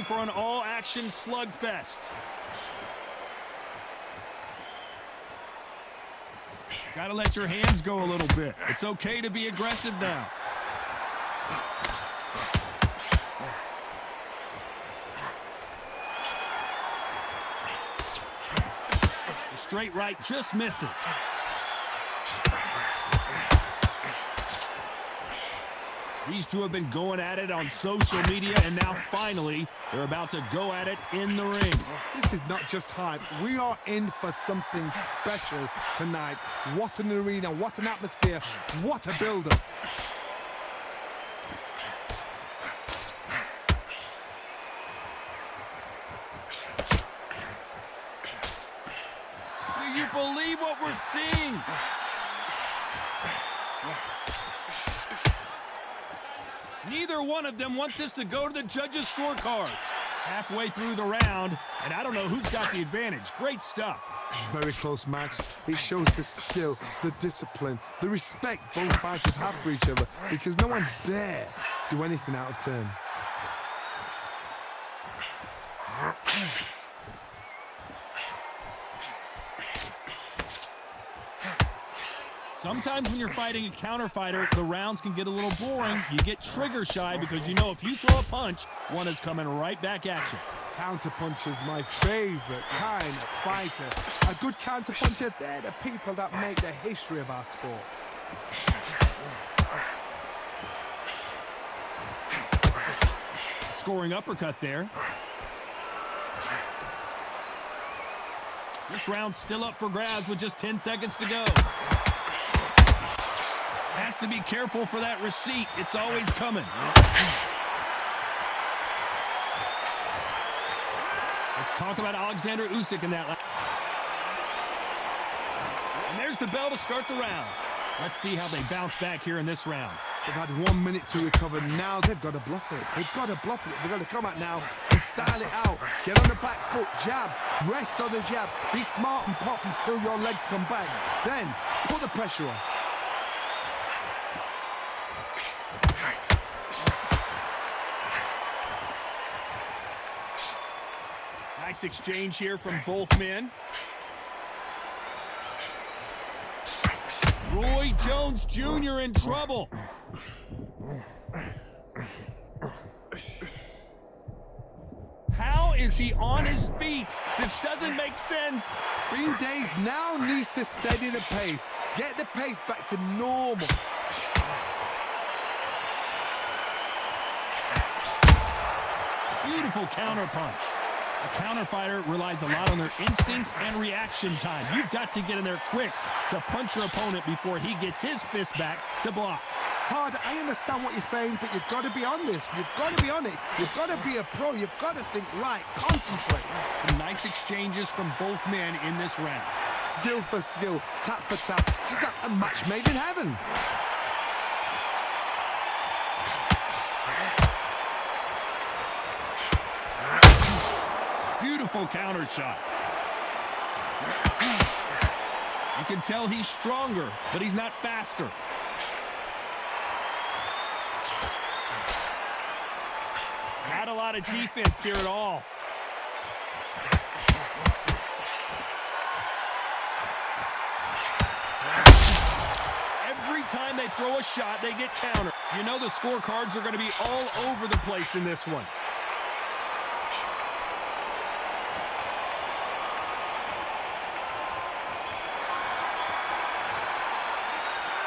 for an all-action slugfest. Gotta let your hands go a little bit. It's okay to be aggressive now. The straight right just misses. These two have been going at it on social media, and now finally, they're about to go at it in the ring. This is not just hype. We are in for something special tonight. What an arena, what an atmosphere, what a build-up. Do you believe what we're seeing? Neither one of them want this to go to the judges' scorecards. Halfway through the round, and I don't know who's got the advantage. Great stuff. Very close match. It shows the skill, the discipline, the respect both fighters have for each other, because no one dare do anything out of turn. Sometimes when you're fighting a counter fighter, the rounds can get a little boring. You get trigger shy because you know if you throw a punch, one is coming right back at you. Counterpuncher's my favorite kind of fighter. A good counterpuncher, they're the people that make the history of our sport. Scoring uppercut there. This round's still up for grabs with just 10 seconds to go. Has to be careful for that receipt. It's always coming. Let's talk about Alexander Usyk in that. And there's the bell to start the round. Let's see how they bounce back here in this round. They've had 1 minute to recover. Now they've got to bluff it. They've got to bluff it. They've got to come out now and style it out. Get on the back foot, jab, rest on the jab. Be smart and pop until your legs come back. Then put the pressure on. Nice exchange here from both men. Roy Jones Jr. in trouble. How is he on his feet? This doesn't make sense. Bean Days now needs to steady the pace. Get the pace back to normal. Beautiful counter punch. A counter fighter relies a lot on their instincts and reaction time. You've got to get in there quick to punch your opponent before he gets his fist back to block. Todd, I understand what you're saying, but you've got to be on this. You've got to be on it. You've got to be a pro. You've got to think right. Concentrate. Some nice exchanges from both men in this round. Skill for skill, tap for tap. Just like a match made in heaven. Beautiful counter shot. You can tell he's stronger, but he's not faster. Not a lot of defense here at all. Every time they throw a shot, they get countered. You know the scorecards are going to be all over the place in this one.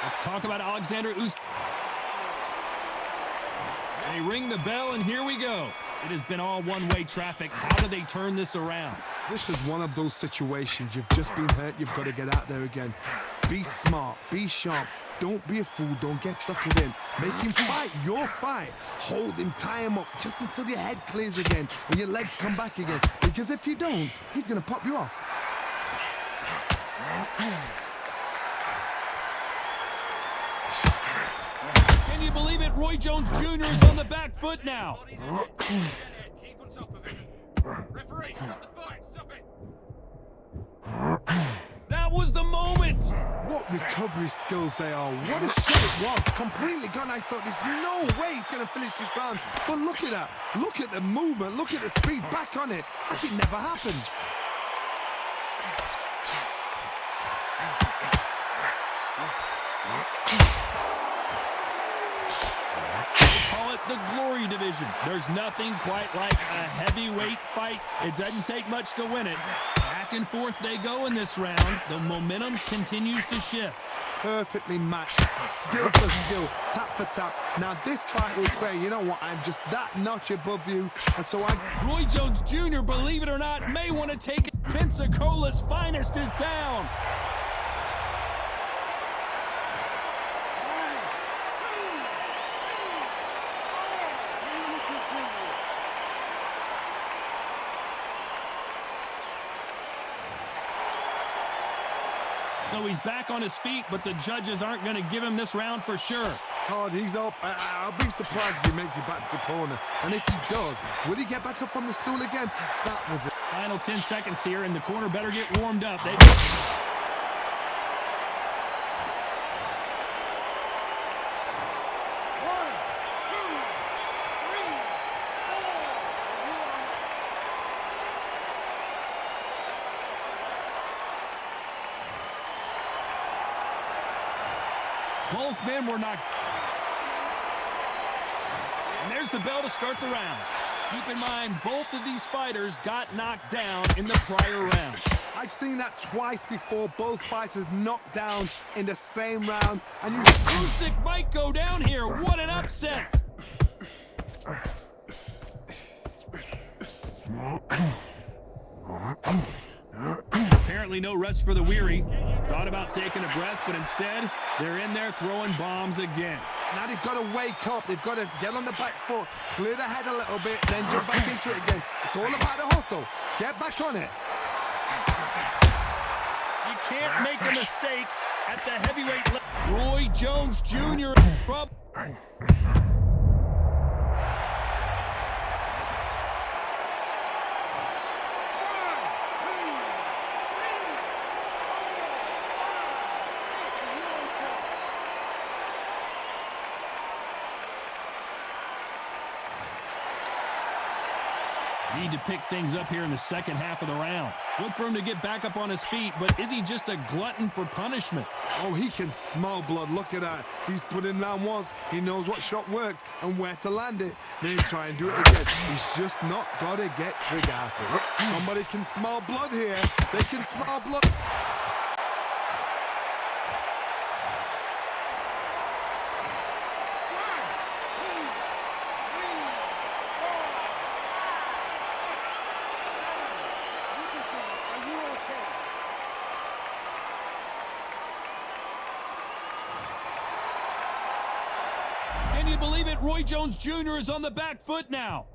Let's talk about Alexander Usyk. They ring the bell, and here we go. It has been all one-way traffic. How do they turn this around? This is one of those situations. You've just been hurt. You've got to get out there again. Be smart. Be sharp. Don't be a fool. Don't get suckered in. Make him fight your fight. Hold him. Tie him up just until your head clears again and your legs come back again. Because if you don't, he's going to pop you off. Can you believe it? Roy Jones Jr. is on the back foot now. That was the moment. What recovery. recovery skills they are. What a shot it was. Completely gone. I thought there's no way he's going to finish this round. But look at that. Look at the movement. Look at the speed. Back on it. Like it never happened. Call it the glory division. There's nothing quite like a heavyweight fight. It doesn't take much to win it. Back and forth they go in this round. The momentum continues to shift. Perfectly matched, skill for skill, tap for tap. Now this fight will say, you know what, I'm just that notch above you, and so Roy Jones Jr., believe it or not, may want to take it. Pensacola's finest is down. So he's back on his feet, but the judges aren't going to give him this round for sure. God, he's up. I'll be surprised if he makes it back to the corner. And if he does, will he get back up from the stool again? That was it. Final 10 seconds here, and the corner better get warmed up. Both men were knocked. And there's the bell to start the round. Keep in mind, both of these fighters got knocked down in the prior round. I've seen that twice before. Both fighters knocked down in the same round. And you... Usyk might go down here. What an upset. Apparently no rest for the weary. Thought about taking a breath, but instead, they're in there throwing bombs again. Now they've got to wake up. They've got to get on the back foot, clear the head a little bit, then jump back into it again. It's all about the hustle. Get back on it. You can't make a mistake at the heavyweight level. Roy Jones Jr. Need to pick things up here in the second half of the round. Look for him to get back up on his feet, but is he just a glutton for punishment? Oh, he can smell blood. Look at that. He's put in round once. He knows what shot works and where to land it. Then try and do it again. He's just not got to get trigger happy. Somebody can smell blood here. They can smell blood. Can you believe it? Roy Jones Jr. is on the back foot now.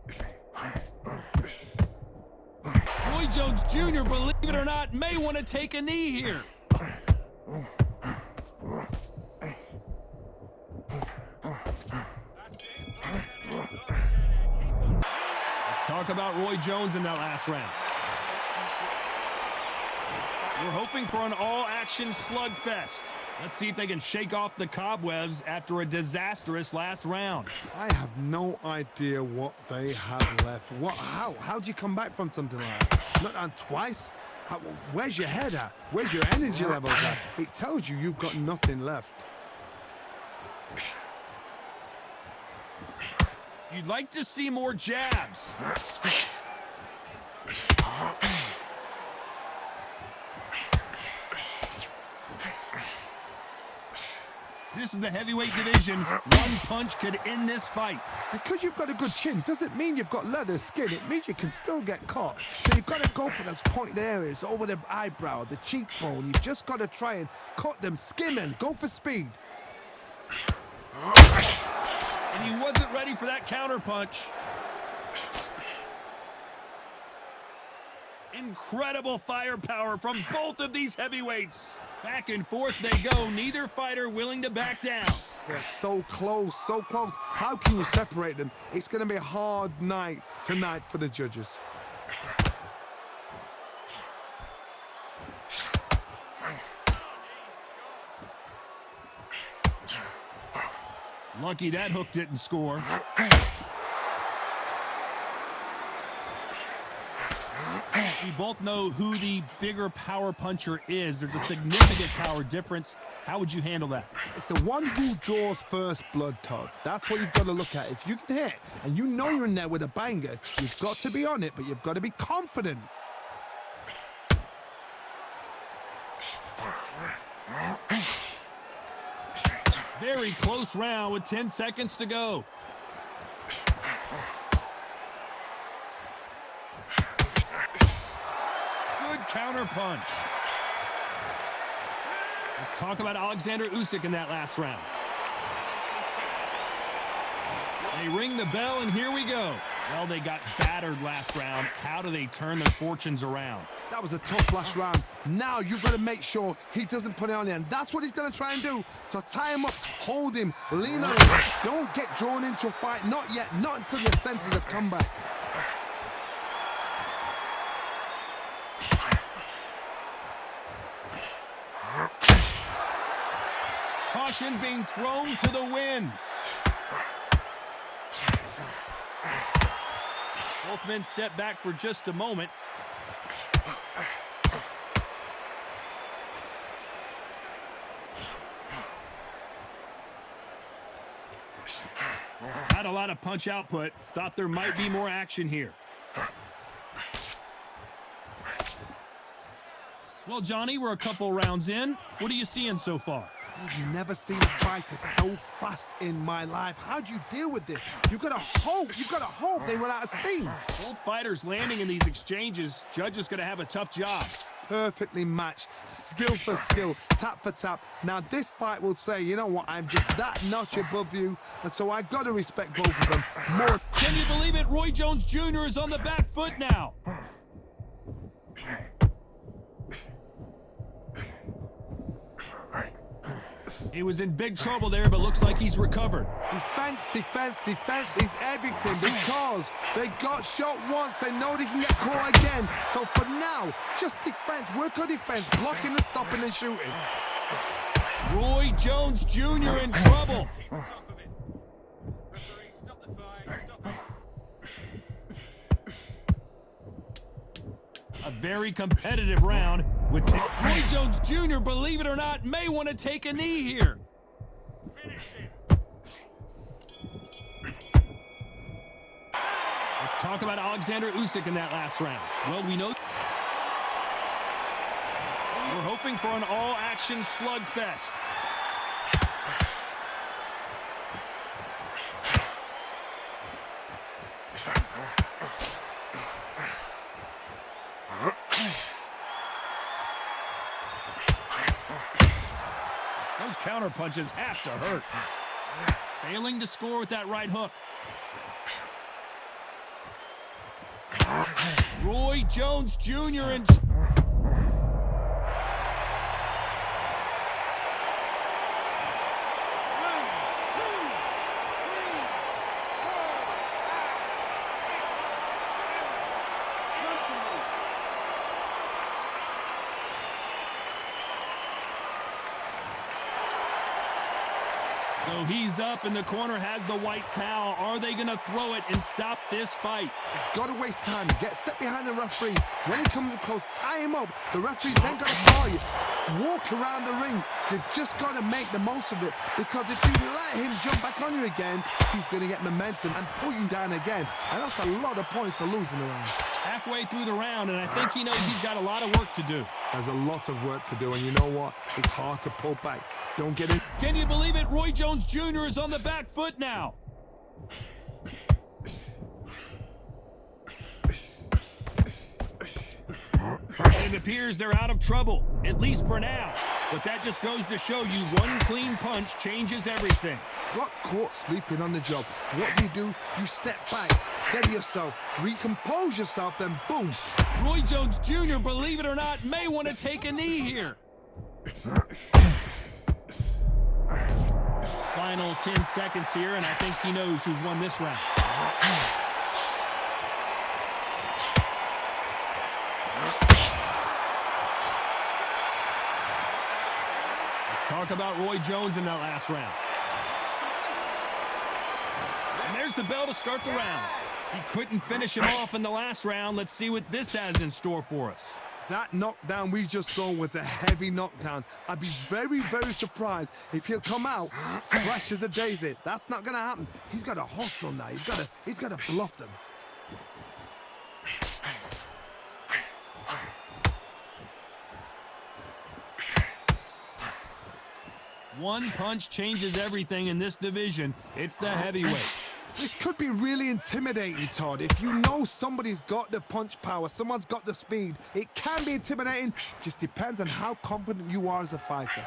Roy Jones Jr., believe it or not, may want to take a knee here. Let's talk about Roy Jones in that last round. We're hoping for an all-action slugfest. Let's see if they can shake off the cobwebs after a disastrous last round. I have no idea what they have left. How do you come back from something like that? Not on twice? Where's your head at? Where's your energy levels at? It tells you you've got nothing left. You'd like to see more jabs. This is the heavyweight division. One punch could end this fight. Because you've got a good chin doesn't mean you've got leather skin. It means you can still get caught. So you've got to go for those pointed areas over the eyebrow, the cheekbone. You've just got to try and cut them, skim them, go for speed. And he wasn't ready for that counter punch. Incredible firepower from both of these heavyweights. Back and forth they go, neither fighter willing to back down. They're so close, so close. How can you separate them? It's going to be a hard night tonight for the judges. Lucky that hook didn't score. We both know who the bigger power puncher is. There's a significant power difference. How would you handle that? It's the one who draws first blood, Todd. That's what you've got to look at. If you can hit and you know you're in there with a banger, you've got to be on it, but you've got to be confident. Very close round with 10 seconds to go. Good counter punch. Let's talk about Alexander Usyk in that last round. They ring the bell, and here we go. Well, they got battered last round. How do they turn their fortunes around? That was a tough last round. Now you've got to make sure he doesn't put it on the end. That's what he's going to try and do. So tie him up, hold him, lean on him. Don't get drawn into a fight. Not yet. Not until your senses have come back. Caution being thrown to the wind. Both men step back for just a moment. Not a lot of punch output. Thought there might be more action here. Well, Johnny, we're a couple rounds in. What are you seeing so far? I've never seen a fighter so fast in my life. How do you deal with this? You've got to hope they run out of steam. Both fighters landing in these exchanges. Judge is going to have a tough job. Perfectly matched, skill for skill, tap for tap. Now this fight will say, you know what, I'm just that notch above you, and so I've got to respect both of them more. Can you believe it? Roy Jones Jr. is on the back foot now. He was in big trouble there, but looks like he's recovered. Defense, defense, defense is everything because they got shot once. They know they can get caught again. So for now, just defense, work on defense, blocking and stopping and shooting. Roy Jones Jr. in trouble. A very competitive round with Roy Jones Jr., believe it or not, may want to take a knee here. Let's talk about Alexander Usyk in that last round. Well, we know we're hoping for an all-action slugfest. Those counter punches have to hurt. Failing to score with that right hook. Roy Jones Jr. in So he's up, and the corner has the white towel. Are they going to throw it and stop this fight? Got to waste time. Step behind the referee. When he comes close, tie him up. The referee's then got to call you. Walk around the ring. You've just got to make the most of it, because if you let him jump back on you again, he's going to get momentum and pull you down again. And that's a lot of points to lose in the round. Halfway through the round, and I think he knows he's got a lot of work to do. There's a lot of work to do, and you know what? It's hard to pull back. Don't get in. Can you believe it? Roy Jones Jr. is on the back foot now. It appears they're out of trouble, at least for now. But that just goes to show you one clean punch changes everything. Got caught sleeping on the job. What do? You step back, steady yourself, recompose yourself, then boom. Roy Jones Jr., believe it or not, may want to take a knee here. Final 10 seconds here, and I think he knows who's won this round. Let's talk about Roy Jones in that last round. rings the bell to start the round. He couldn't finish him off in the last round. Let's see what this has in store for us. That knockdown we just saw was a heavy knockdown. I'd be very, very surprised if he'll come out fresh as a daisy. That's not gonna happen. He's got to hustle now. He's got to bluff them. One punch changes everything in this division. It's the heavyweights. This could be really intimidating, Todd. If you know somebody's got the punch power, someone's got the speed, it can be intimidating. Just depends on how confident you are as a fighter.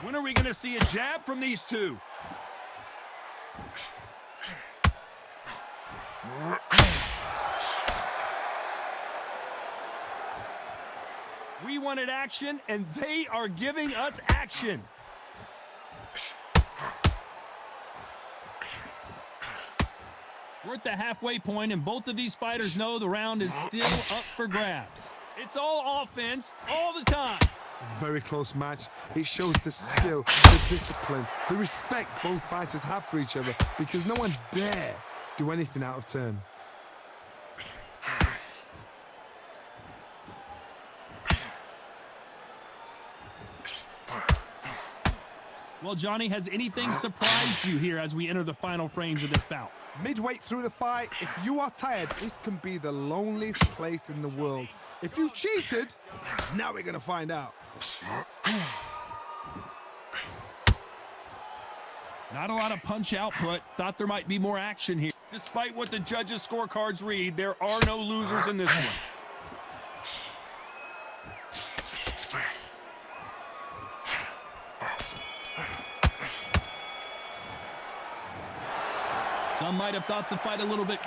When are we going to see a jab from these two? We wanted action, and they are giving us action. We're at the halfway point, and both of these fighters know the round is still up for grabs. It's all offense, all the time. A very close match. It shows the skill, the discipline, the respect both fighters have for each other, because no one dare do anything out of turn. Well, Johnny, has anything surprised you here as we enter the final frames of this bout? Midway through the fight, if you are tired, this can be the loneliest place in the world. If you cheated, now we're gonna find out. Not a lot of punch output. Thought there might be more action here. Despite what the judges' scorecards read, there are no losers in this one. Some might have thought the fight a little bit